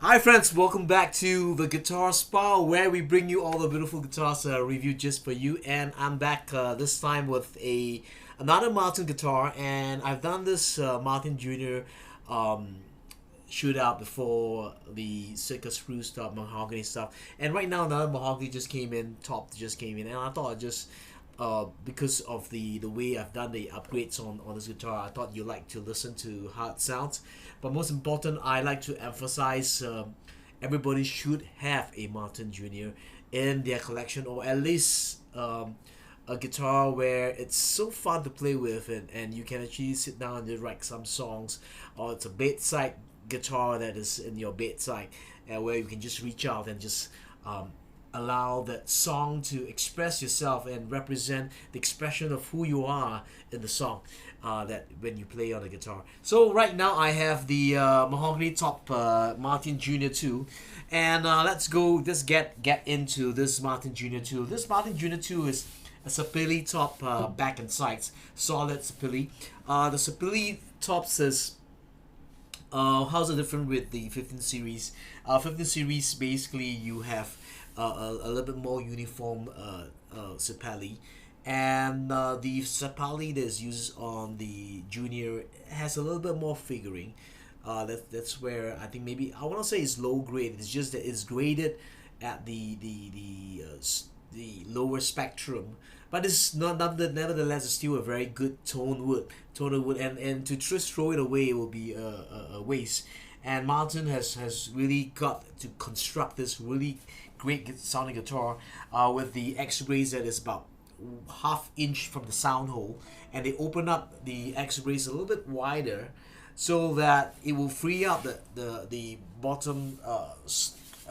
Hi friends, welcome back to the Guitar Spa where we bring you all the beautiful guitars reviewed just for you. And I'm back this time with another Martin guitar, and I've done this Martin Jr. Shootout before, the Sitka Spruce stuff, mahogany stuff, and right now another mahogany just came in, top just came in, and I thought I'd just because of the way I've done the upgrades on this guitar, I thought you'd like to listen to how it sounds. But most important, I like to emphasize everybody should have a Martin Jr. in their collection, or at least a guitar where it's so fun to play with, and you can actually sit down and just write some songs, or it's a bedside guitar that is in your bedside, where you can just reach out and just allow that song to express yourself and represent the expression of who you are in the song that when you play on the guitar. So right now I have the mahogany top Martin Jr. 2, and let's get into this Martin Jr. 2. This Martin Jr. 2 is a Sapele top, back and sides, solid Sapele. The Sapele tops is how's it different with the 15 series? 15 series basically you have a little bit more uniform Sapele, and the Sapele that is used on the Junior has a little bit more figuring. That's where I think maybe I want to say it's low grade. It's just that it's graded at the lower spectrum, but it's not nevertheless it's still a very good toned wood, and to just throw it away will be a waste. And Martin has really got to construct this really great sounding guitar with the X-rays that is about half inch from the sound hole, and they open up the X-rays a little bit wider so that it will free up the bottom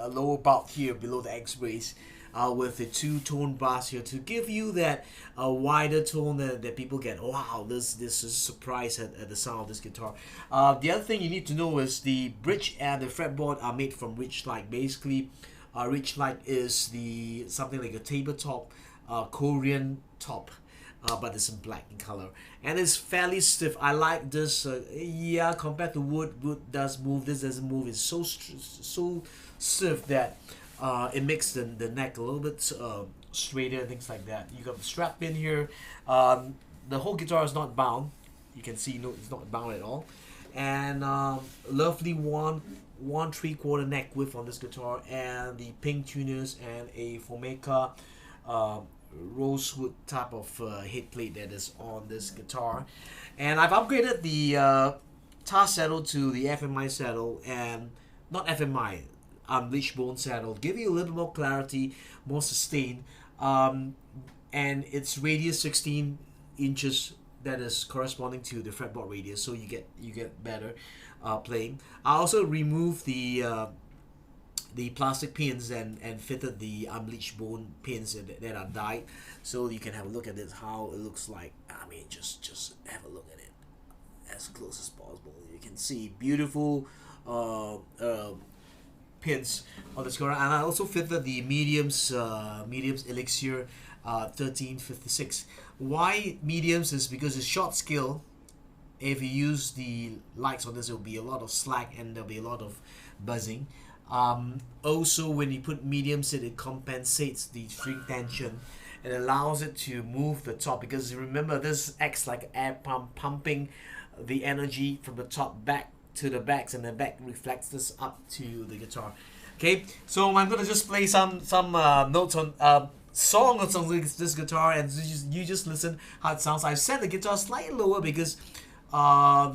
lower part here below the X-rays, with the two-tone bass here to give you that wider tone that people get. Wow, this is a surprise at the sound of this guitar. The other thing you need to know is the bridge and the fretboard are made from Ridge-like. Basically, Ridge-like is something like a tabletop Korean top, but it's in black in color, and it's fairly stiff. I like this. Yeah, compared to wood does move. This doesn't move. It's so stiff that it makes the neck a little bit straighter and things like that. You got the strap pin here. The whole guitar is not bound. You can see, no, it's not bound at all. And lovely one 3/4 neck width on this guitar, and the pink tuners and a Formica rosewood type of head plate that is on this guitar. And I've upgraded the tar saddle to the FMI saddle, and not FMI, unbleached bone saddle, give you a little bit more clarity, more sustain, and it's radius 16 inches, that is corresponding to the fretboard radius, so you get better playing. I also removed the plastic pins and fitted the unbleached bone pins that are dyed, so you can have a look at this, how it looks like. I mean, just have a look at it as close as possible. You can see beautiful pins on this guitar, and I also fitted the mediums elixir 1356. Why mediums is because it's short scale. If you use the lights on this, there will be a lot of slack and there'll be a lot of buzzing. Also, when you put mediums in, it compensates the string tension. It allows it to move the top, because remember, this acts like an air pump, pumping the energy from the top back to the backs, and the back reflects this up to the guitar. Okay, so I'm gonna just play some notes on songs on this guitar, and you just listen how it sounds. I set the guitar slightly lower because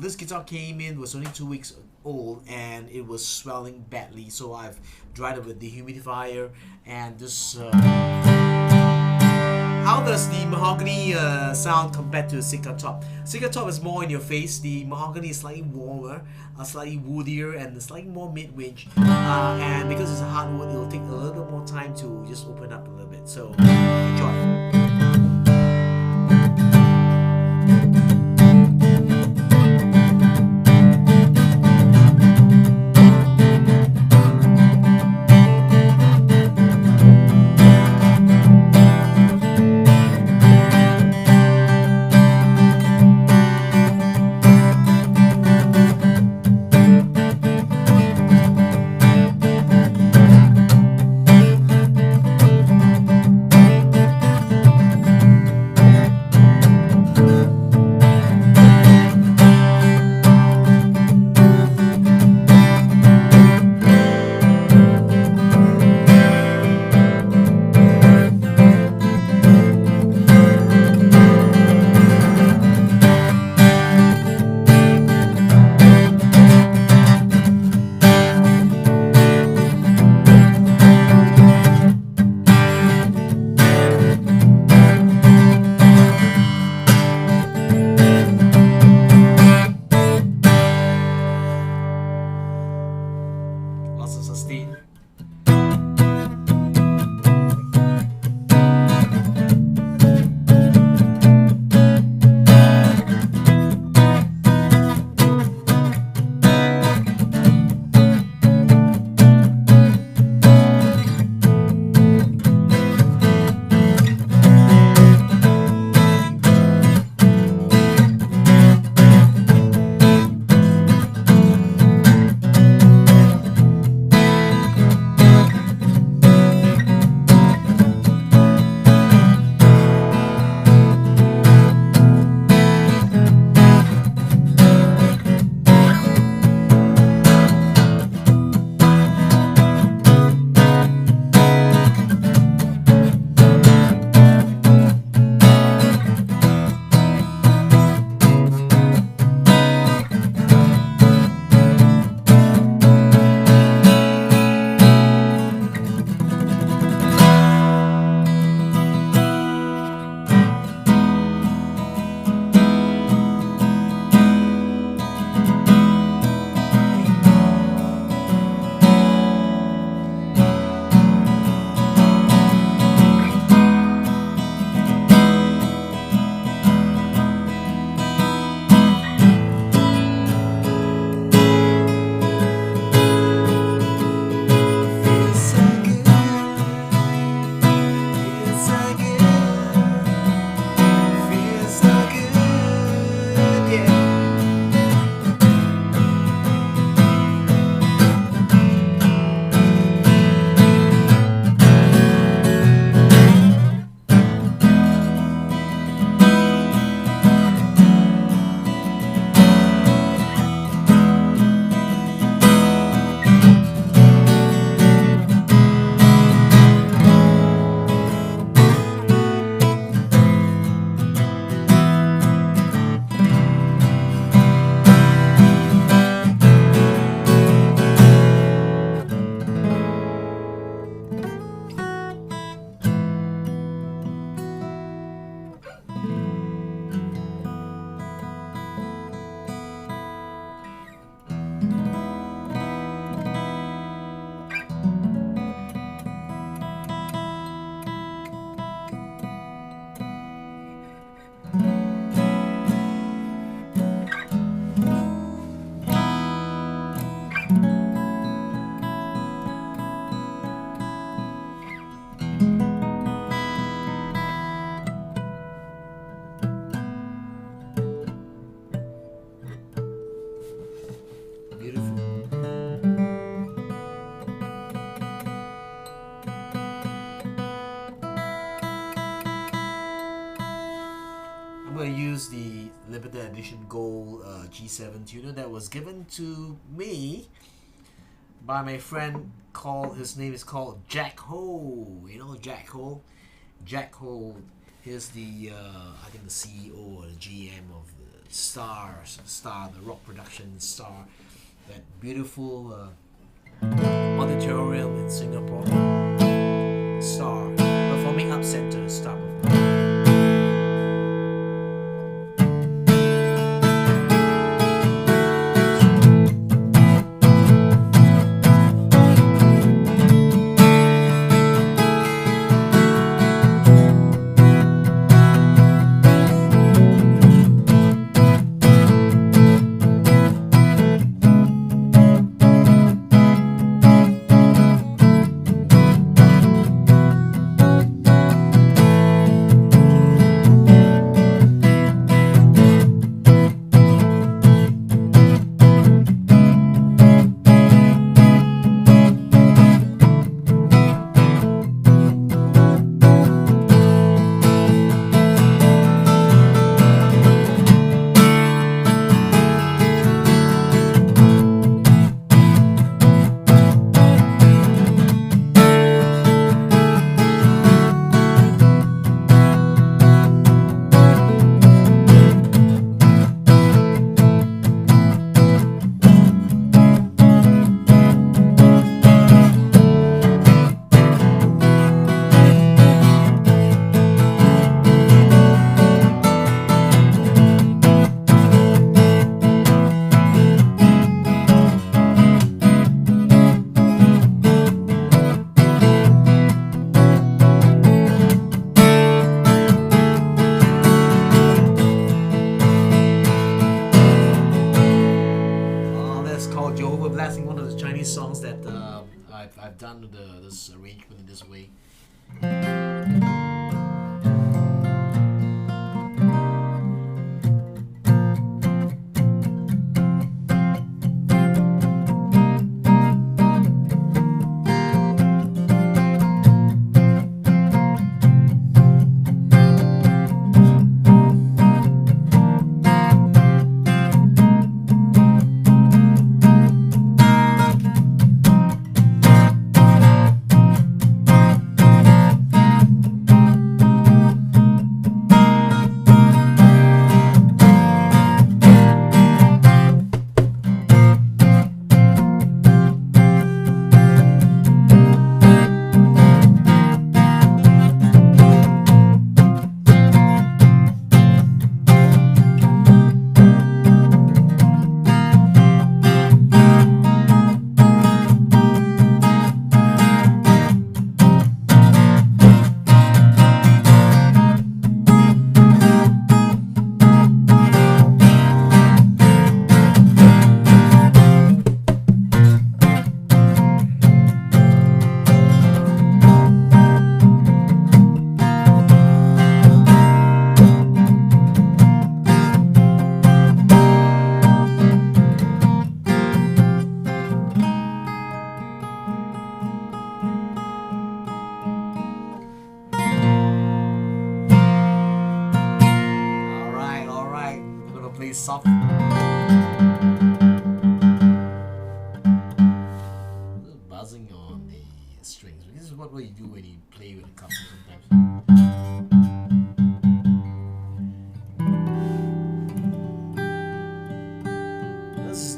this guitar came in, was only 2 weeks old, and it was swelling badly, so I've dried it with the humidifier. And this how does the mahogany sound compared to the Sitka top? Sitka top is more in your face. The mahogany is slightly warmer, slightly woodier, and slightly more mid-range. And because it's a hardwood, it will take a little bit more time to just open up a little bit. So enjoy. chords of sustain. going to use the limited edition gold G7 tuner that was given to me by my friend called, his name is called Jack Ho. You know Jack Ho? Jack Ho is the I think the CEO or the GM of the Star, the rock production Star, that beautiful auditorium in Singapore. Star, Performing Arts Center, Star. I've done this arrangement in this way. Alright, I'm gonna play soft. Buzzing on the strings. This is what you do when you play with a couple sometimes.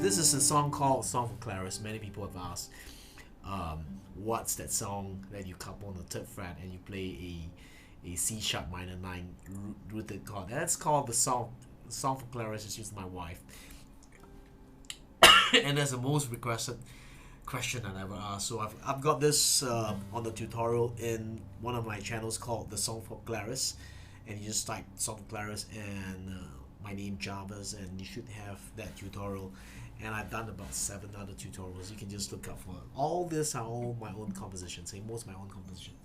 This is a song called Song for Clarice. Many people have asked, what's that song that you couple on the third fret and you play a C sharp minor 9 rooted chord? That's called the Song for Clarice. It's used my wife. And that's the most requested question that I ever asked. So I've got this on the tutorial in one of my channels called the Song for Clarice, and you just type Song for Clarice and my name JARVIS, and you should have that tutorial. And I've done about 7 other tutorials. You can just look up for it. All this are all my own compositions, most of my own compositions.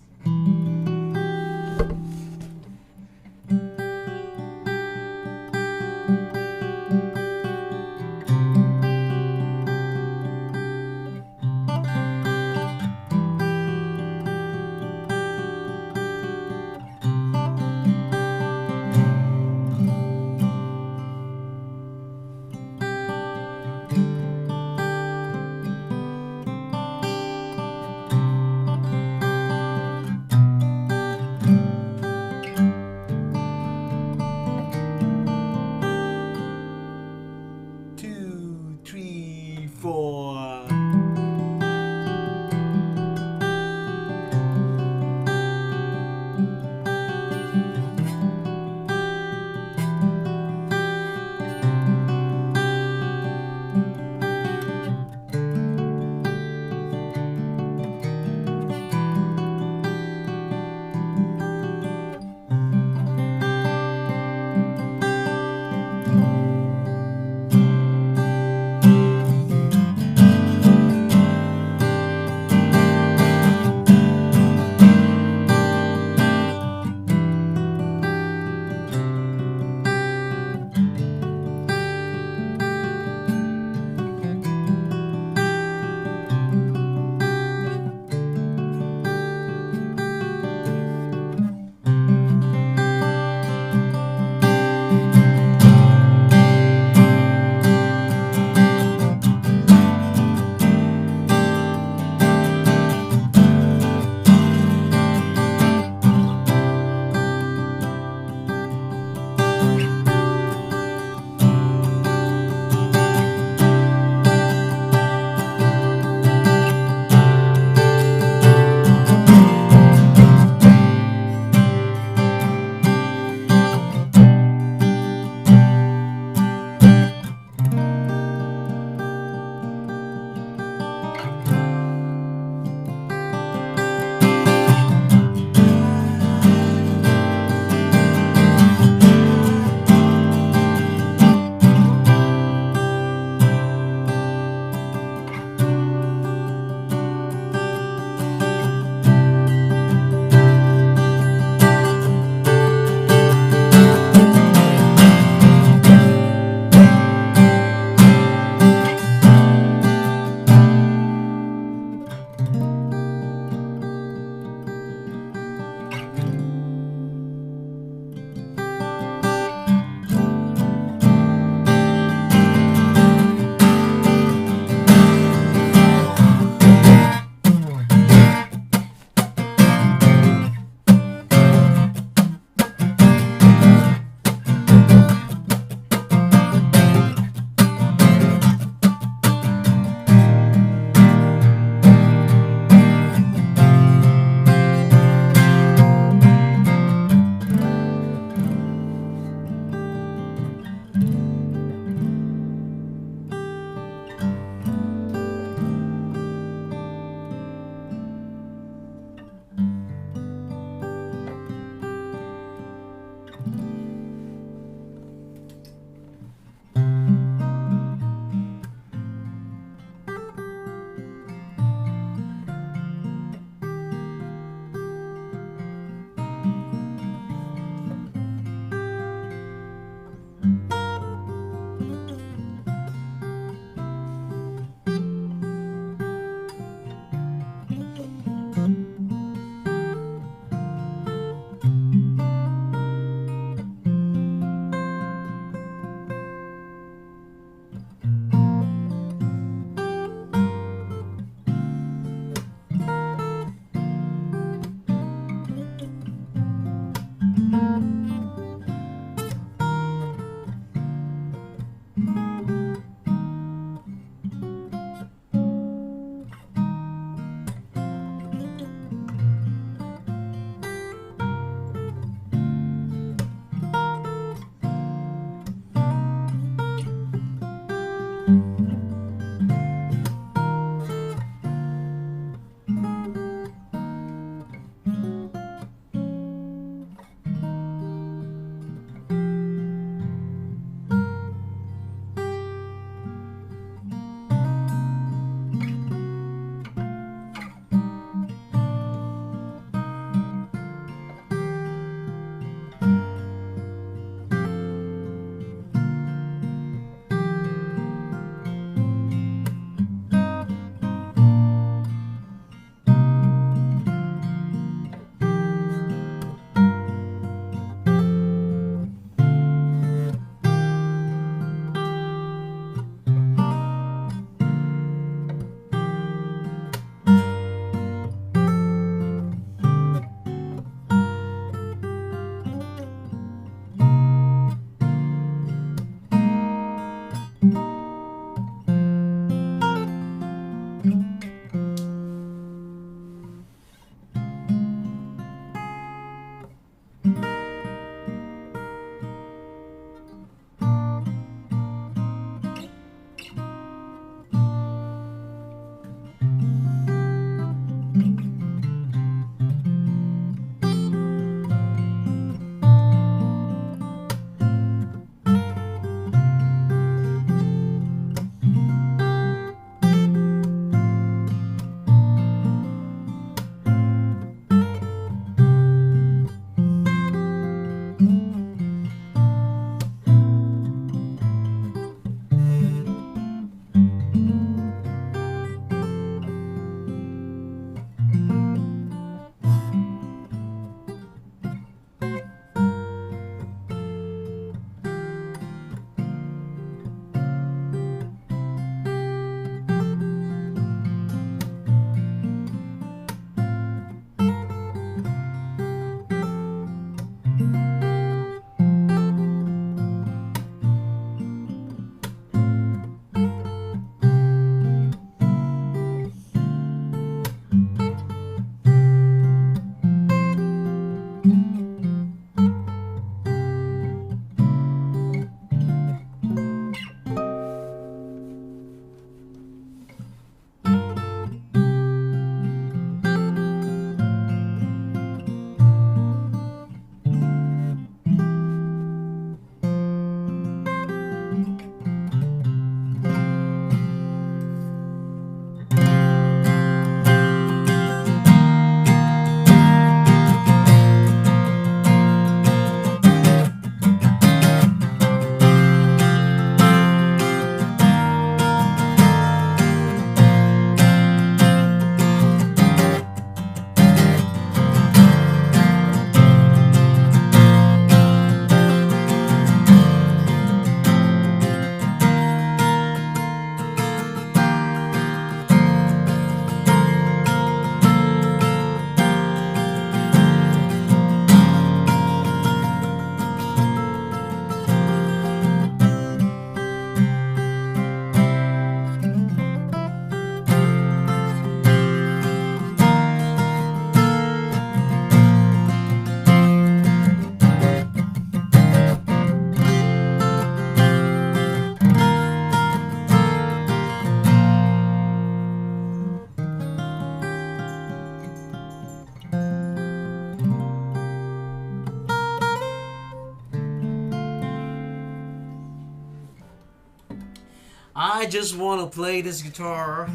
I just want to play this guitar.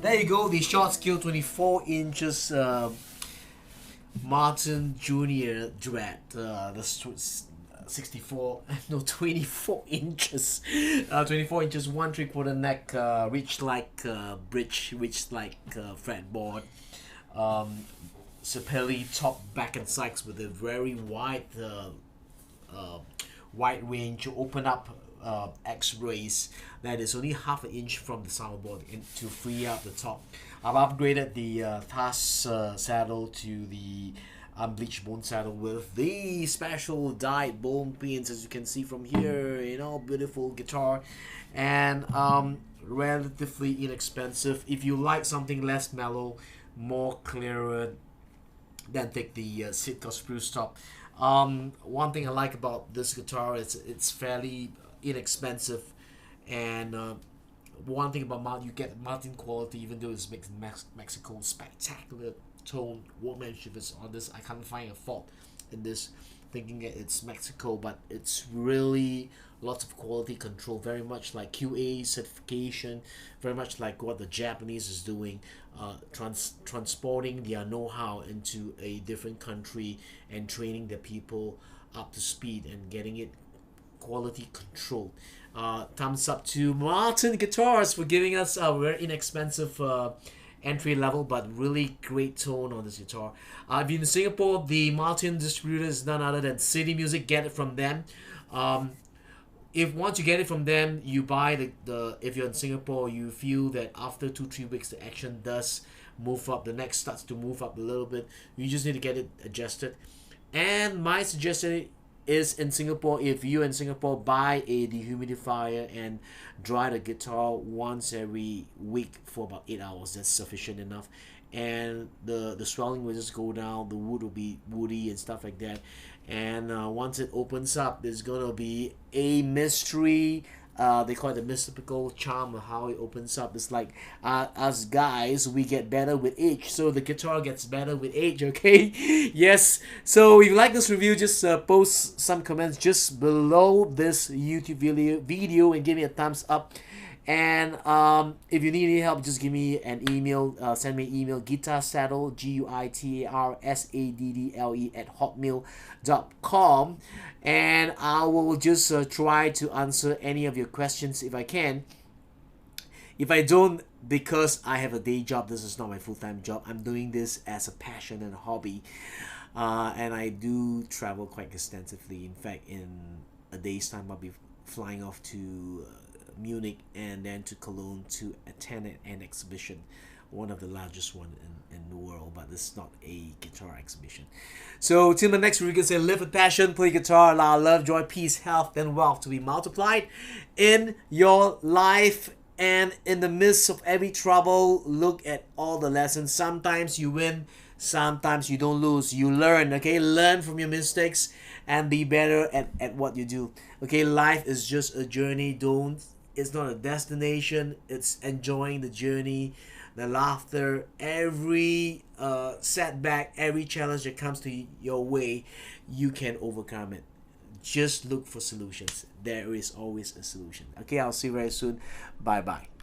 There you go, the short scale 24 inches Martin Junior Dread, the 64 no 24 inches 24 inches 1/3 neck, reach like bridge, reach like fretboard, Sapele top, back and sides with a very wide range to open up X-rays that is only half an inch from the soundboard to free up the top. I've upgraded the Thas saddle to the unbleached bone saddle with the special dyed bone pins, as you can see from here. Beautiful guitar, and relatively inexpensive. If you like something less mellow, more clearer, then take the Sitka spruce top. One thing I like about this guitar is it's fairly inexpensive, and one thing about Martin, you get Martin quality, even though it's made in Mexico. Spectacular tone workmanship is on this. I can't find a fault in this, thinking that it's Mexico, but it's really lots of quality control, very much like QA certification, very much like what the Japanese is doing, transporting their know-how into a different country and training their people up to speed and getting it quality control. Thumbs up to Martin Guitars for giving us a very inexpensive entry level but really great tone on this guitar. If you're in Singapore, the Martin distributor is none other than City Music. Get it from them. If once you get it from them, you buy the if you're in Singapore, you feel that after 2-3 weeks the action does move up, the neck starts to move up a little bit, you just need to get it adjusted. And my suggestion is, in Singapore, if you're in Singapore, buy a dehumidifier and dry the guitar once every week for about 8 hours. That's sufficient enough, and the swelling will just go down, the wood will be woody and stuff like that. And once it opens up, there's gonna be a mystery. They call it the mystical charm of how it opens up. It's like us guys, we get better with age, so the guitar gets better with age. Okay, yes. So if you like this review, just post some comments just below this YouTube video and give me a thumbs up. And if you need any help, just give me an email. Send me an email, guitarsaddle, guitarsaddle @hotmail.com, and I will just try to answer any of your questions if I can. If I don't, because I have a day job, this is not my full-time job. I'm doing this as a passion and a hobby, and I do travel quite extensively. In fact, in a day's time, I'll be flying off to Munich and then to Cologne to attend an exhibition, one of the largest one in the world, but it's not a guitar exhibition. So till the next review, you can say live with passion, play guitar, allow love, joy, peace, health, and wealth to be multiplied in your life. And in the midst of every trouble, look at all the lessons. Sometimes you win, sometimes you don't lose. You learn, okay? Learn from your mistakes and be better at what you do. Okay, life is just a journey. Don't it's not a destination. It's enjoying the journey, the laughter, every setback, every challenge that comes to your way, you can overcome it. Just look for solutions. There is always a solution. Okay, I'll see you very soon. Bye bye.